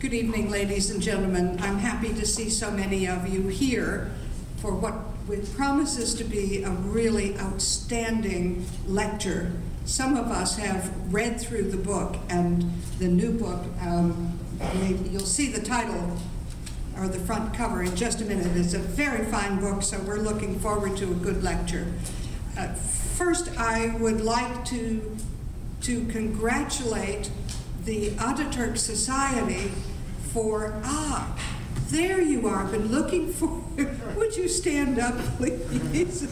Good evening, ladies and gentlemen. I'm happy to see so many of you here for what promises to be a really outstanding lecture. Some of us have read through the book, and the new book, you'll see the title or the front cover in just a minute. It's a very fine book, so we're looking forward to a good lecture. First, I would like to congratulate the Ataturk Society for, there you are, I've been looking for, would you stand up, please?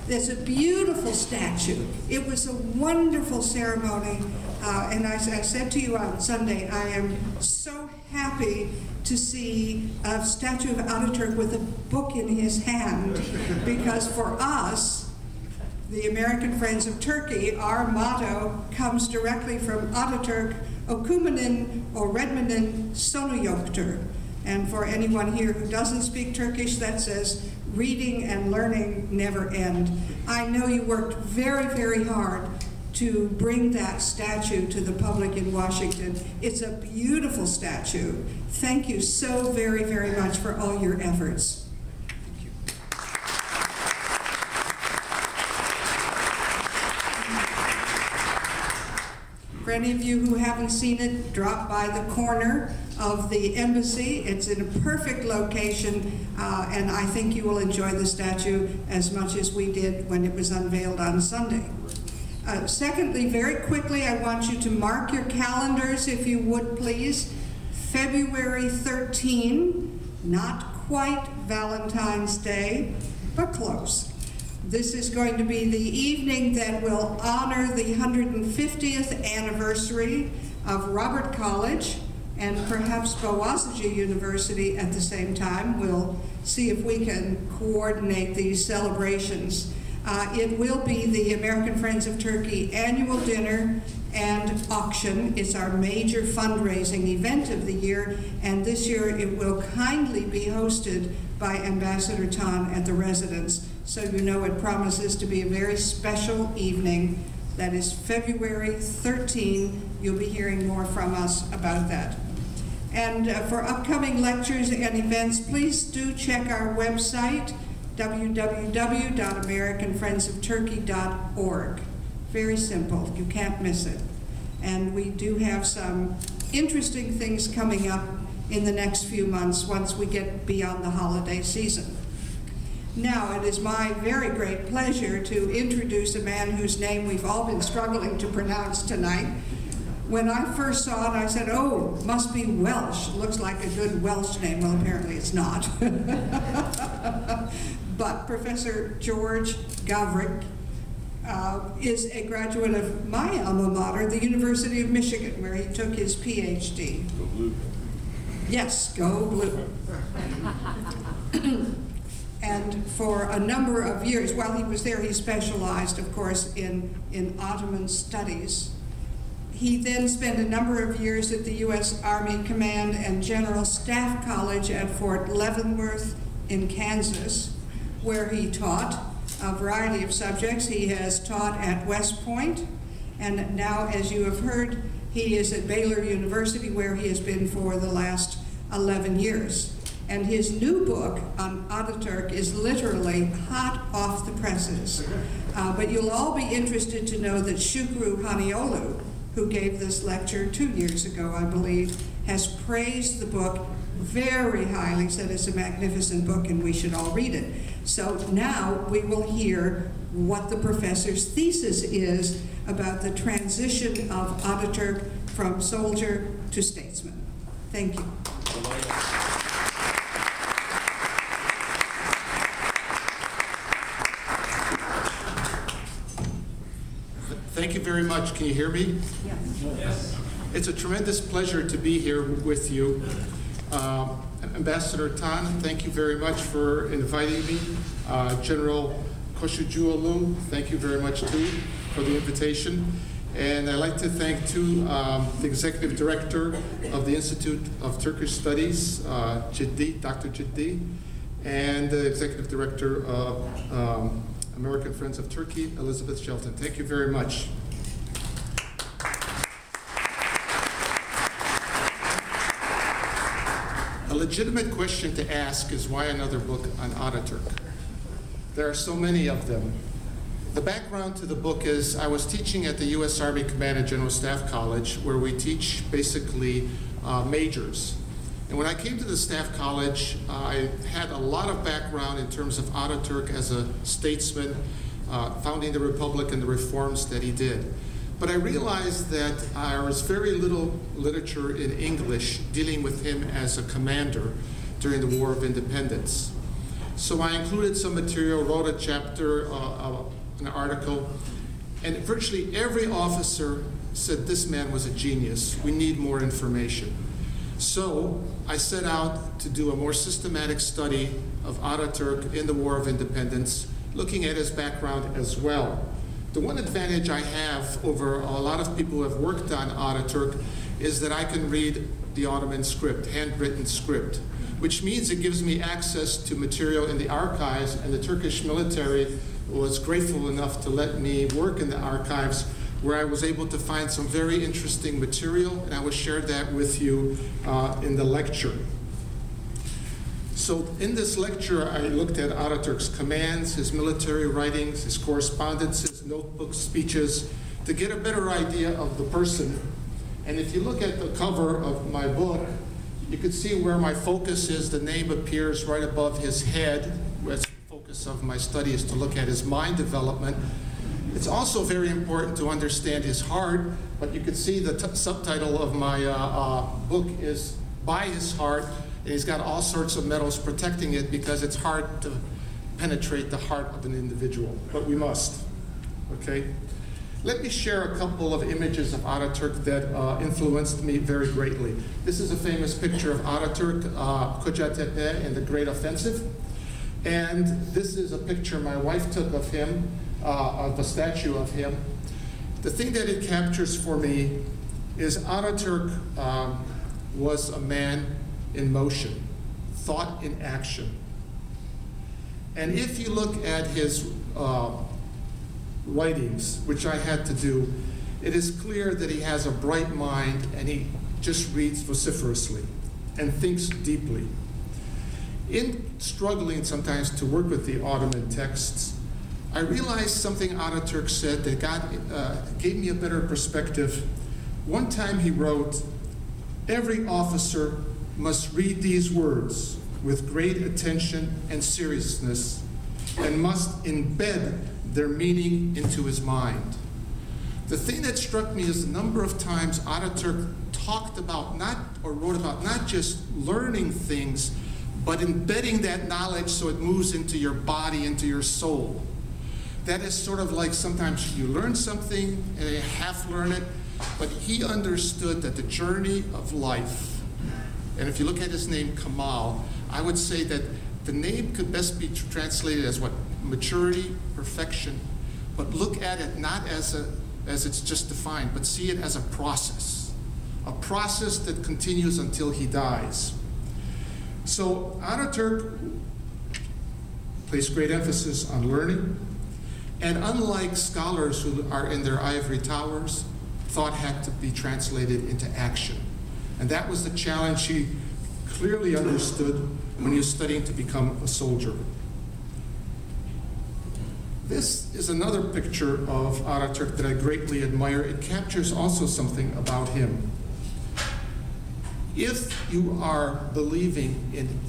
There's a beautiful statue. It was a wonderful ceremony, and I said to you on Sunday, I am so happy to see a statue of Ataturk with a book in his hand, because for us, the American Friends of Turkey, our motto comes directly from Ataturk, Okumenin Öğretmenin sonu yoktur. And for anyone here who doesn't speak Turkish, that says, reading and learning never end. I know you worked very, very hard to bring that statue to the public in Washington. It's a beautiful statue. Thank you so very, very much for all your efforts. For any of you who haven't seen it, drop by the corner of the embassy. It's in a perfect location, and I think you will enjoy the statue as much as we did when it was unveiled on Sunday. Secondly, very quickly, I want you to mark your calendars, if you would please. February 13, not quite Valentine's Day, but close. This is going to be the evening that will honor the 150th anniversary of Robert College and perhaps Boğaziçi University at the same time. We'll see if we can coordinate these celebrations. It will be the American Friends of Turkey annual dinner and auction. It's our major fundraising event of the year, and this year it will kindly be hosted by Ambassador Tan at the residence. So you know it promises to be a very special evening. That is February 13. You'll be hearing more from us about that. And for upcoming lectures and events, please do check our website, www.americanfriendsofturkey.org. Very simple, you can't miss it. And we do have some interesting things coming up in the next few months once we get beyond the holiday season. Now, it is my very great pleasure to introduce a man whose name we've all been struggling to pronounce tonight. When I first saw it, I said, oh, must be Welsh. Looks like a good Welsh name. Well, apparently it's not. But Professor George Gawrych is a graduate of my alma mater, the University of Michigan, where he took his PhD. Go blue. Yes, go blue. And for a number of years, while he was there, he specialized, of course, in Ottoman studies. He then spent a number of years at the U.S. Army Command and General Staff College at Fort Leavenworth in Kansas, where he taught a variety of subjects. He has taught at West Point, and now, as you have heard, he is at Baylor University, where he has been for the last 11 years. And his new book on Ataturk is literally hot off the presses. But you'll all be interested to know that Shukru Haniolu, who gave this lecture 2 years ago, I believe, has praised the book very highly, said it's a magnificent book and we should all read it. So now we will hear what the professor's thesis is about the transition of Ataturk from soldier to statesman. Thank you. Thank you very much. Can you hear me? Yes. Yes. It's a tremendous pleasure to be here with you. Ambassador Tan, thank you very much for inviting me. General Koshucuoğlu, thank you very much too for the invitation. And I'd like to thank too the Executive Director of the Institute of Turkish Studies, Ciddi, Dr. Ciddi, and the Executive Director of American Friends of Turkey, Elizabeth Shelton. Thank you very much. legitimate question to ask is, why another book on Ataturk? There are so many of them. The background to the book is I was teaching at the U.S. Army Command and General Staff College, where we teach basically majors. And when I came to the Staff College, I had a lot of background in terms of Ataturk as a statesman, founding the Republic and the reforms that he did. But I realized that there was very little literature in English dealing with him as a commander during the War of Independence. So I included some material, wrote a chapter, an article, and virtually every officer said this man was a genius. We need more information. So I set out to do a more systematic study of Ataturk in the War of Independence, looking at his background as well. The one advantage I have over a lot of people who have worked on Ataturk is that I can read the Ottoman script, handwritten script, which means it gives me access to material in the archives, and the Turkish military was grateful enough to let me work in the archives, where I was able to find some very interesting material, and I will share that with you in the lecture. So in this lecture, I looked at Ataturk's commands, his military writings, his correspondences, notebooks, speeches, to get a better idea of the person. And if you look at the cover of my book, you can see where my focus is. The name appears right above his head, where the focus of my study is to look at his mind development. It's also very important to understand his heart, but you can see the subtitle of my book is By His Heart, and he's got all sorts of medals protecting it because it's hard to penetrate the heart of an individual, but we must, okay? Let me share a couple of images of Ataturk that influenced me very greatly. This is a famous picture of Ataturk, Kocatepe in the Great Offensive. And this is a picture my wife took of him, of a statue of him. The thing that it captures for me is Ataturk was a man in motion, thought in action. And if you look at his writings, which I had to do, it is clear that he has a bright mind and he just reads vociferously and thinks deeply. In struggling sometimes to work with the Ottoman texts, I realized something Ataturk said that gave me a better perspective. One time he wrote, "Every officer must read these words with great attention and seriousness and must embed their meaning into his mind." The thing that struck me is the number of times Ataturk talked about wrote about not just learning things, but embedding that knowledge so it moves into your body, into your soul. That is sort of like sometimes you learn something and you half learn it, but he understood that the journey of life, and if you look at his name, Kamal, I would say that the name could best be translated as what? Maturity, perfection, but look at it not as it's just defined, but see it as a process that continues until he dies. So Ataturk placed great emphasis on learning, and unlike scholars who are in their ivory towers, thought had to be translated into action. And that was the challenge he clearly understood when he was studying to become a soldier. This is another picture of Ataturk that I greatly admire. It captures also something about him. If you are believing in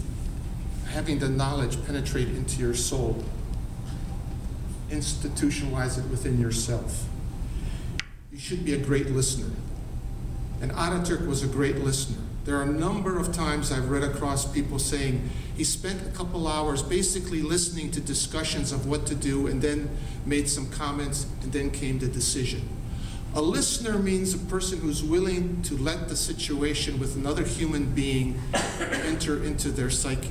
having the knowledge penetrate into your soul, institutionalize it within yourself. You should be a great listener. And Ataturk was a great listener. There are a number of times I've read across people saying he spent a couple hours basically listening to discussions of what to do and then made some comments and then came to decision. A listener means a person who's willing to let the situation with another human being enter into their psyche.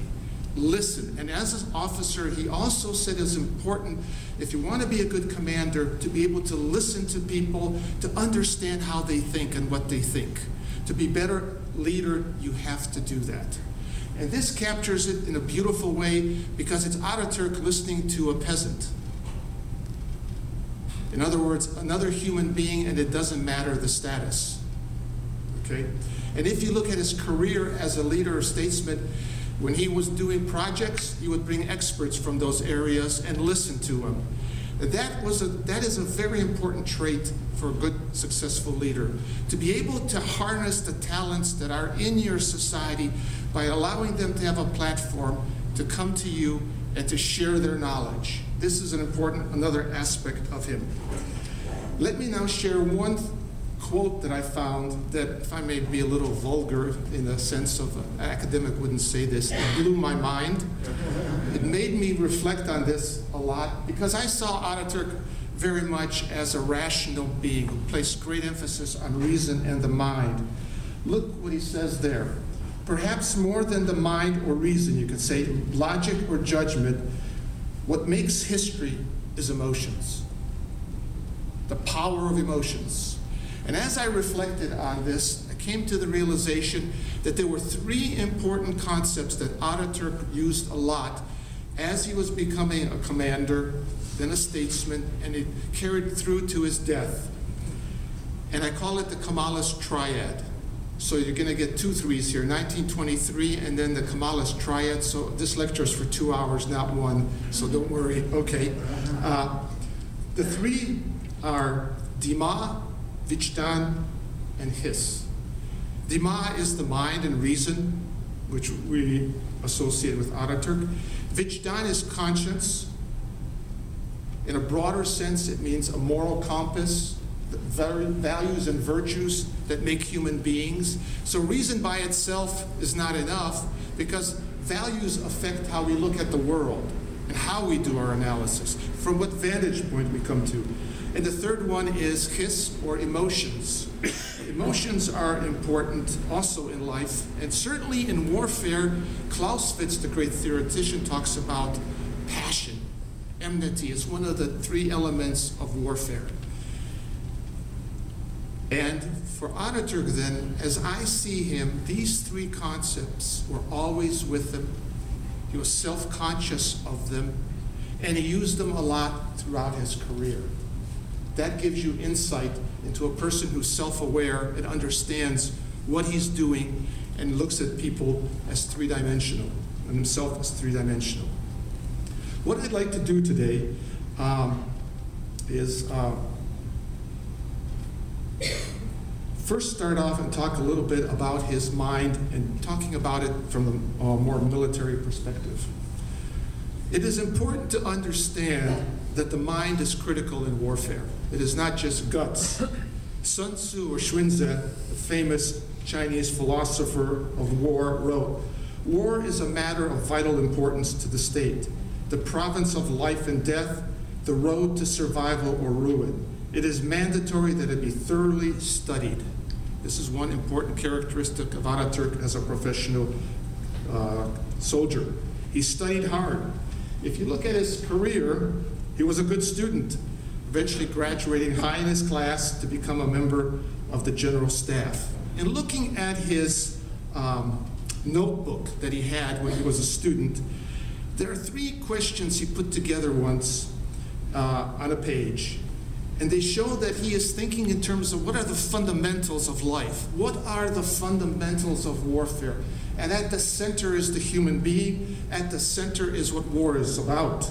Listen. And as an officer, he also said it's important, if you want to be a good commander, to be able to listen to people, to understand how they think and what they think. To be a better leader, you have to do that. And this captures it in a beautiful way because it's Ataturk listening to a peasant. In other words, another human being, and it doesn't matter the status. okay? And if you look at his career as a leader or statesman, when he was doing projects, he would bring experts from those areas and listen to them. That is a very important trait for a good, successful leader, to be able to harness the talents that are in your society by allowing them to have a platform to come to you and to share their knowledge. This is another aspect of him. Let me now share one quote that I found that, if I may be a little vulgar in the sense of an academic wouldn't say this, it blew my mind. It made me reflect on this a lot because I saw Ataturk very much as a rational being who placed great emphasis on reason and the mind. Look what he says there. Perhaps more than the mind or reason, you could say, logic or judgment, what makes history is emotions, the power of emotions. And as I reflected on this, I came to the realization that there were three important concepts that Ataturk used a lot as he was becoming a commander, then a statesman, and it carried through to his death. And I call it the Kemalist triad. So you're going to get 2 threes here, 1923 and then the Kemalist triad. So this lecture is for 2 hours, not 1, so don't worry. Okay. The three are Dima, Vicdan, and His. Dima is the mind and reason, which we associate with Ataturk. Vicdan is conscience. In a broader sense, it means a moral compass, the values and virtues that make human beings. So reason by itself is not enough because values affect how we look at the world and how we do our analysis, from what vantage point we come to. And the third one is his, or emotions. Emotions are important also in life, and certainly in warfare. Clausewitz, the great theoretician, talks about passion. Enmity is one of the 3 elements of warfare. And for Ataturk then, as I see him, these 3 concepts were always with him. He was self-conscious of them, and he used them a lot throughout his career. That gives you insight into a person who's self-aware and understands what he's doing and looks at people as 3-dimensional, and himself as 3-dimensional. What I'd like to do today is first start off and talk a little bit about his mind and talking about it from a more military perspective. It is important to understand that the mind is critical in warfare. It is not just guts. Sun Tzu, or Xunzi, the famous Chinese philosopher of war, wrote, "War is a matter of vital importance to the state, the province of life and death, the road to survival or ruin. It is mandatory that it be thoroughly studied." This is one important characteristic of Ataturk as a professional soldier. He studied hard. If you look at his career, he was a good student, eventually graduating high in his class to become a member of the general staff. And looking at his notebook that he had when he was a student, there are 3 questions he put together once on a page. And they show that he is thinking in terms of what are the fundamentals of life? What are the fundamentals of warfare? And at the center is the human being. At the center is what war is about.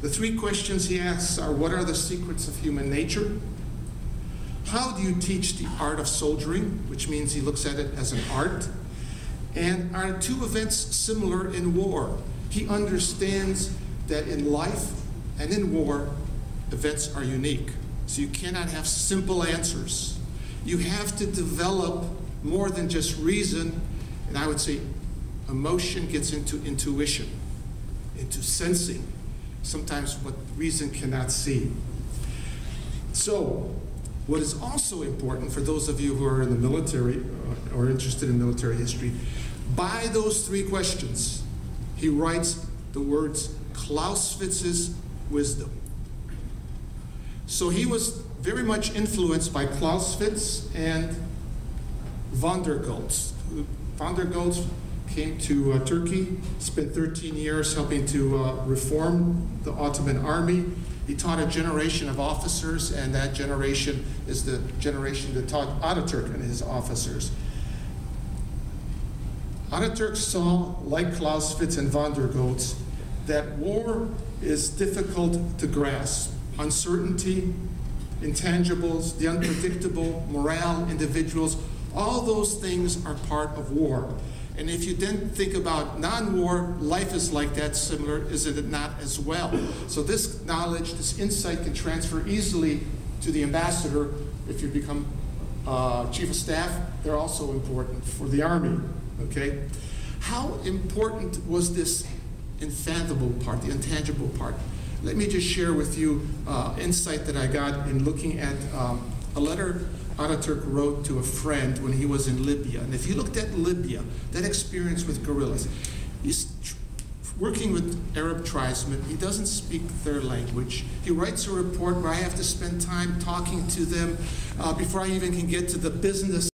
The 3 questions he asks are, what are the secrets of human nature? How do you teach the art of soldiering? Which means he looks at it as an art. And are 2 events similar in war? He understands that in life and in war, events are unique. So you cannot have simple answers. You have to develop more than just reason, and I would say emotion gets into intuition, into sensing, sometimes what reason cannot see. So, what is also important for those of you who are in the military or interested in military history, by those 3 questions, he writes the words Clausewitz's wisdom. So he was very much influenced by Clausewitz and von der Goltz. Von der Goltz came to Turkey, spent 13 years helping to reform the Ottoman army, He taught a generation of officers, and that generation is the generation that taught Ataturk and his officers. Ataturk saw, like Clausewitz and von der Goltz, that war is difficult to grasp. Uncertainty, intangibles, the unpredictable, morale, individuals, all those things are part of war. And if you then think about non-war, life is like that, similar, is it not, as well? So this knowledge, this insight can transfer easily to the ambassador. If you become chief of staff, they're also important for the army, okay? How important was this intangible part, the intangible part? Let me just share with you insight that I got in looking at a letter Ataturk wrote to a friend when he was in Libya. And if you looked at Libya, that experience with guerrillas, he's working with Arab tribesmen. He doesn't speak their language. He writes a report where I have to spend time talking to them before I even can get to the business